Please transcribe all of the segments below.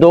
2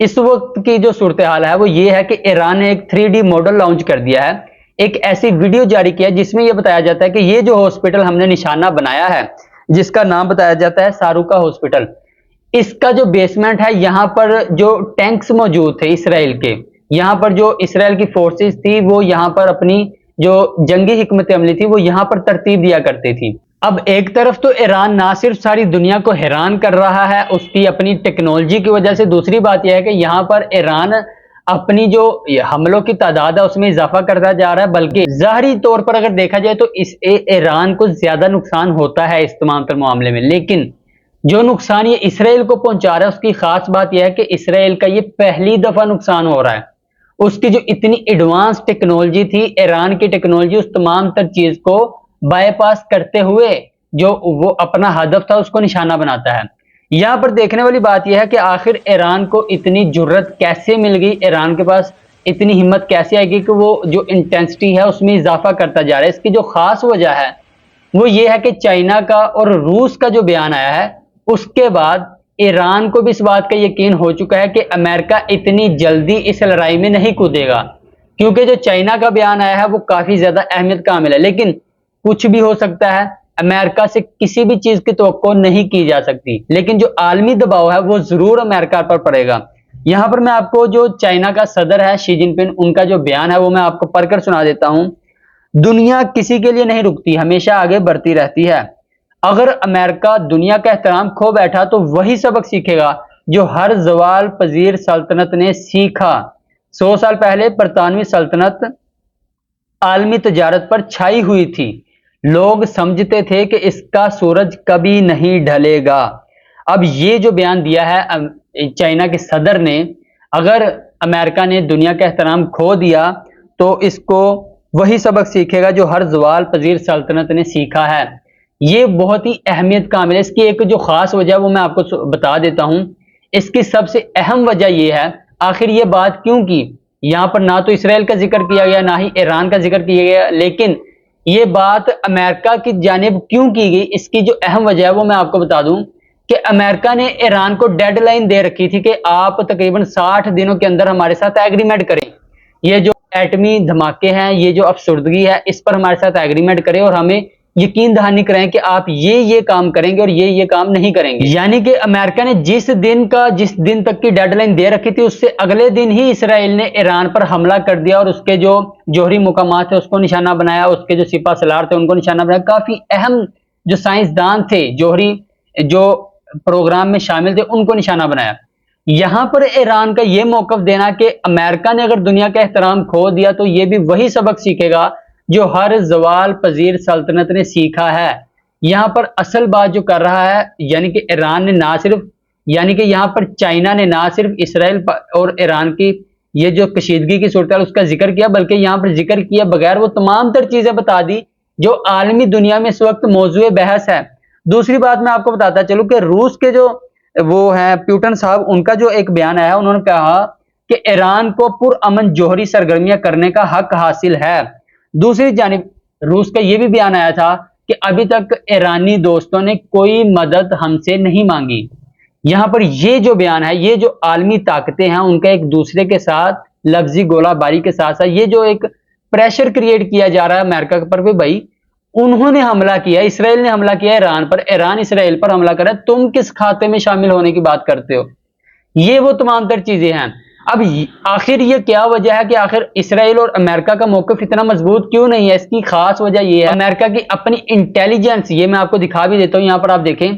اس وقت کی جو صورتحال ہے وہ یہ ہے کہ ایران نے ایک 3D ماڈل لانچ کر دیا ہے، ایک ایسی ویڈیو جاری کیا جس میں یہ بتایا جاتا ہے کہ یہ جو ہاسپٹل ہم نے نشانہ بنایا ہے، جس کا نام بتایا جاتا ہے ساروکا ہاسپٹل، اس کا جو بیسمنٹ ہے، یہاں پر جو ٹینکس موجود تھے اسرائیل کے، یہاں پر جو اسرائیل کی فورسز تھی وہ یہاں پر اپنی جو جنگی حکمت عملی تھی وہ یہاں پر ترتیب دیا کرتی تھی۔ اب ایک طرف تو ایران نہ صرف ساری دنیا کو حیران کر رہا ہے اس کی اپنی ٹیکنالوجی کی وجہ سے، دوسری بات یہ ہے کہ یہاں پر ایران اپنی جو حملوں کی تعداد ہے اس میں اضافہ کرتا جا رہا ہے، بلکہ ظاہری طور پر اگر دیکھا جائے تو اس ایران کو زیادہ نقصان ہوتا ہے اس تمام تر معاملے میں، لیکن جو نقصان یہ اسرائیل کو پہنچا رہا ہے اس کی خاص بات یہ ہے کہ اسرائیل کا یہ پہلی دفعہ نقصان ہو رہا ہے۔ اس کی جو اتنی ایڈوانس ٹیکنالوجی تھی، ایران کی ٹیکنالوجی اس تمام تر چیز کو بائی پاس کرتے ہوئے جو وہ اپنا ہدف تھا اس کو نشانہ بناتا ہے۔ یہاں پر دیکھنے والی بات یہ ہے کہ آخر ایران کو اتنی جرت کیسے مل گئی، ایران کے پاس اتنی ہمت کیسے آئے گی کہ وہ جو انٹینسٹی ہے اس میں اضافہ کرتا جا رہا ہے۔ اس کی جو خاص وجہ ہے وہ یہ ہے کہ چائنا کا اور روس کا جو بیان آیا ہے اس کے بعد ایران کو بھی اس بات کا یقین ہو چکا ہے کہ امریکہ اتنی جلدی اس لڑائی میں نہیں کودے گا، کیونکہ جو چائنا کا بیان آیا ہے وہ کافی زیادہ اہمیت کا حامل ہے، لیکن کچھ بھی ہو سکتا ہے، امریکہ سے کسی بھی چیز کی توقع نہیں کی جا سکتی، لیکن جو عالمی دباؤ ہے وہ ضرور امریکہ پر پڑے گا۔ یہاں پر میں آپ کو جو چائنا کا صدر ہے شی جن پنگ، ان کا جو بیان ہے وہ میں آپ کو پڑھ کر سنا دیتا ہوں۔ دنیا کسی کے لیے نہیں رکتی، ہمیشہ آگے بڑھتی رہتی ہے۔ اگر امریکہ دنیا کا احترام کھو بیٹھا تو وہی سبق سیکھے گا جو ہر زوال پذیر سلطنت نے سیکھا۔ 100 سال پہلے برطانوی سلطنت عالمی تجارت پر چھائی ہوئی تھی، لوگ سمجھتے تھے کہ اس کا سورج کبھی نہیں ڈھلے گا۔ اب یہ جو بیان دیا ہے چائنا کے صدر نے، اگر امریکہ نے دنیا کا احترام کھو دیا تو اس کو وہی سبق سیکھے گا جو ہر زوال پذیر سلطنت نے سیکھا ہے۔ یہ بہت ہی اہمیت کا عامل ہے۔ اس کی ایک جو خاص وجہ ہے وہ میں آپ کو بتا دیتا ہوں۔ اس کی سب سے اہم وجہ یہ ہے، آخر یہ بات کیوں کی؟ یہاں پر نہ تو اسرائیل کا ذکر کیا گیا نہ ہی ایران کا ذکر کیا گیا، لیکن یہ بات امریکہ کی جانب کیوں کی گئی، اس کی جو اہم وجہ ہے وہ میں آپ کو بتا دوں کہ امریکہ نے ایران کو ڈیڈ لائن دے رکھی تھی کہ آپ تقریباً 60 دنوں کے اندر ہمارے ساتھ ایگریمنٹ کریں، یہ جو ایٹمی دھماکے ہیں، یہ جو افسردگی ہے، اس پر ہمارے ساتھ ایگریمنٹ کریں اور ہمیں یقین دہانی کریں کہ آپ یہ کام کریں گے اور یہ کام نہیں کریں گے۔ یعنی کہ امریکہ نے جس دن تک کی ڈیڈ لائن دے رکھی تھی اس سے اگلے دن ہی اسرائیل نے ایران پر حملہ کر دیا اور اس کے جو جوہری مقامات تھے اس کو نشانہ بنایا، اس کے جو سپہ سالار تھے ان کو نشانہ بنایا، کافی اہم جو سائنسدان تھے جوہری جو پروگرام میں شامل تھے ان کو نشانہ بنایا۔ یہاں پر ایران کا یہ موقف دینا کہ امریکہ نے اگر دنیا کا احترام کھو دیا تو یہ بھی وہی سبق سیکھے گا جو ہر زوال پذیر سلطنت نے سیکھا ہے۔ یہاں پر اصل بات جو کر رہا ہے، یعنی کہ ایران نے نہ صرف، یعنی کہ یہاں پر چائنا نے نہ صرف اسرائیل اور ایران کی یہ جو کشیدگی کی صورتحال اس کا ذکر کیا، بلکہ یہاں پر ذکر کیا بغیر وہ تمام تر چیزیں بتا دی جو عالمی دنیا میں اس وقت موضوع بحث ہے۔ دوسری بات میں آپ کو بتاتا چلوں کہ روس کے جو وہ ہیں پیوٹن صاحب، ان کا جو ایک بیان آیا، انہوں نے کہا کہ ایران کو پرامن جوہری سرگرمیاں کرنے کا حق حاصل ہے۔ دوسری جانب روس کا یہ بھی بیان آیا تھا کہ ابھی تک ایرانی دوستوں نے کوئی مدد ہم سے نہیں مانگی۔ یہاں پر یہ جو بیان ہے، یہ جو عالمی طاقتیں ہیں ان کا ایک دوسرے کے ساتھ لفظی گولہ باری کے ساتھ ساتھ یہ جو ایک پریشر کریٹ کیا جا رہا ہے امریکہ پر کہ بھائی انہوں نے حملہ کیا، اسرائیل نے حملہ کیا ایران پر، ایران اسرائیل پر حملہ کرا ہے، تم کس کھاتے میں شامل ہونے کی بات کرتے ہو؟ یہ وہ تمام تر چیزیں ہیں۔ اب آخر یہ کیا وجہ ہے کہ آخر اسرائیل اور امریکہ کا موقف اتنا مضبوط کیوں نہیں ہے؟ اس کی خاص وجہ یہ ہے امریکہ کی اپنی انٹیلیجنس، یہ میں آپ کو دکھا بھی دیتا ہوں، یہاں پر آپ دیکھیں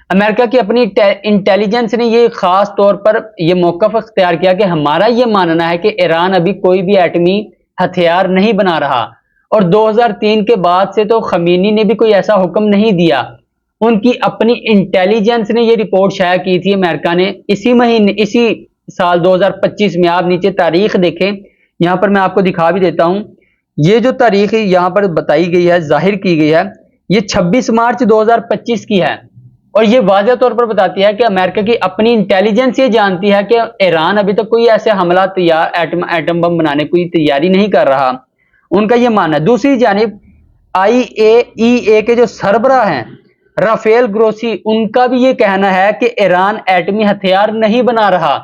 امریکہ کی اپنی انٹیلیجنس نے یہ خاص طور پر یہ موقف اختیار کیا کہ ہمارا یہ ماننا ہے کہ ایران ابھی کوئی بھی ایٹمی ہتھیار نہیں بنا رہا، اور 2003 کے بعد سے تو خمینی نے بھی کوئی ایسا حکم نہیں دیا۔ ان کی اپنی انٹیلیجنس نے یہ رپورٹ شائع کی تھی امریکہ نے اسی سال 2025 میں، آپ نیچے تاریخ دیکھیں، یہاں پر میں آپ کو دکھا بھی دیتا ہوں، یہ جو تاریخ یہاں پر بتائی گئی ہے، ظاہر کی گئی ہے، یہ 26 مارچ 2025 کی ہے، اور یہ واضح طور پر بتاتی ہے کہ امریکہ کی اپنی انٹیلیجنس یہ جانتی ہے کہ ایران ابھی تک کوئی ایسے حملہ ایٹم بم بنانے کی تیاری نہیں کر رہا، ان کا یہ ماننا ہے۔ دوسری جانب IAEA کے جو سربراہ ہیں رافیل گروسی، ان کا بھی یہ کہنا ہے کہ ایران ایٹمی ہتھیار نہیں بنا رہا۔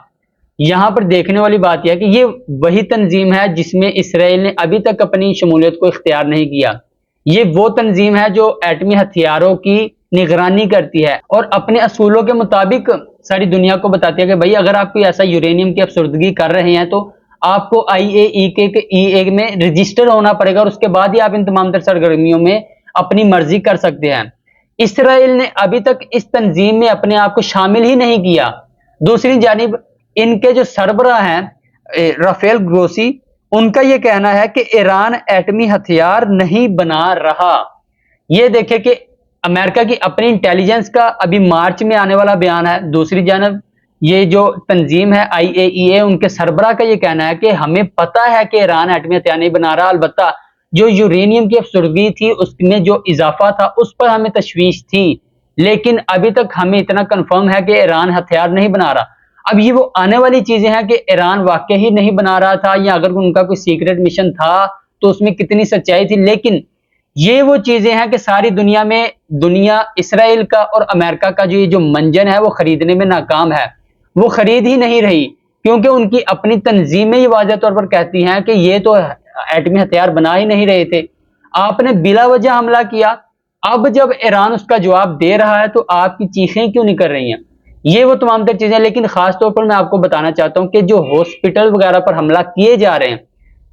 یہاں پر دیکھنے والی بات یہ ہے کہ یہ وہی تنظیم ہے جس میں اسرائیل نے ابھی تک اپنی شمولیت کو اختیار نہیں کیا۔ یہ وہ تنظیم ہے جو ایٹمی ہتھیاروں کی نگرانی کرتی ہے اور اپنے اصولوں کے مطابق ساری دنیا کو بتاتی ہے کہ بھائی اگر آپ کوئی ایسا یورینیم کی افسردگی کر رہے ہیں تو آپ کو IAEA میں رجسٹر ہونا پڑے گا اور اس کے بعد ہی آپ ان تمام تر سرگرمیوں میں اپنی مرضی کر سکتے ہیں۔ اسرائیل نے ابھی تک اس تنظیم میں اپنے آپ کو شامل ہی نہیں کیا۔ دوسری جانب ان کے جو سربراہ ہیں رافیل گروسی، ان کا یہ کہنا ہے کہ ایران ایٹمی ہتھیار نہیں بنا رہا۔ یہ دیکھیں کہ امریکہ کی اپنی انٹیلیجنس کا ابھی مارچ میں آنے والا بیان ہے، دوسری جانب یہ جو تنظیم ہے IAEA، ان کے سربراہ کا یہ کہنا ہے کہ ہمیں پتہ ہے کہ ایران ایٹمی ہتھیار نہیں بنا رہا، البتہ جو یورینیم کی افسردگی تھی اس میں جو اضافہ تھا اس پر ہمیں تشویش تھی، لیکن ابھی تک ہمیں اتنا کنفرم ہے کہ ایران ہتھیار نہیں بنا رہا۔ اب یہ وہ آنے والی چیزیں ہیں کہ ایران واقع ہی نہیں بنا رہا تھا یا اگر ان کا کوئی سیکرٹ مشن تھا تو اس میں کتنی سچائی تھی، لیکن یہ وہ چیزیں ہیں کہ ساری دنیا میں اسرائیل کا اور امریکہ کا جو منجن ہے وہ خریدنے میں ناکام ہے، وہ خرید ہی نہیں رہی، کیونکہ ان کی اپنی تنظیمیں یہ واضح طور پر کہتی ہیں کہ یہ تو ایٹمی ہتھیار بنا ہی نہیں رہے تھے، آپ نے بلا وجہ حملہ کیا، اب جب ایران اس کا جواب دے رہا ہے تو آپ کی چیخیں کیوں نہیں کر رہی ہیں؟ یہ وہ تمام تر چیزیں، لیکن خاص طور پر میں آپ کو بتانا چاہتا ہوں کہ جو ہاسپٹل وغیرہ پر حملہ کیے جا رہے ہیں،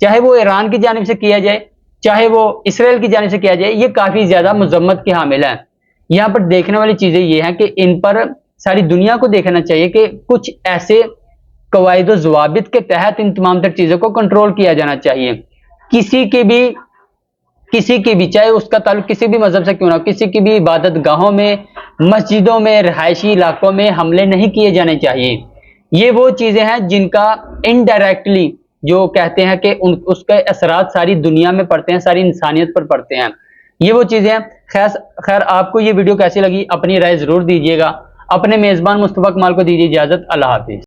چاہے وہ ایران کی جانب سے کیا جائے چاہے وہ اسرائیل کی جانب سے کیا جائے، یہ کافی زیادہ مذمت کے حامل ہیں۔ یہاں پر دیکھنے والی چیزیں یہ ہیں کہ ان پر ساری دنیا کو دیکھنا چاہیے کہ کچھ ایسے قواعد و ضوابط کے تحت ان تمام تر چیزوں کو کنٹرول کیا جانا چاہیے۔ کسی کی بھی چاہے اس کا تعلق کسی بھی مذہب سے کیوں نہ ہو، کسی کی بھی عبادت گاہوں میں، مسجدوں میں، رہائشی علاقوں میں حملے نہیں کیے جانے چاہیے۔ یہ وہ چیزیں ہیں جن کا انڈائریکٹلی جو کہتے ہیں کہ اس کے اثرات ساری دنیا میں پڑتے ہیں، ساری انسانیت پر پڑتے ہیں، یہ وہ چیزیں ہیں۔ خیر آپ کو یہ ویڈیو کیسی لگی اپنی رائے ضرور دیجیے گا۔ اپنے میزبان مصطفیٰ کمال کو دیجیے اجازت، اللہ حافظ۔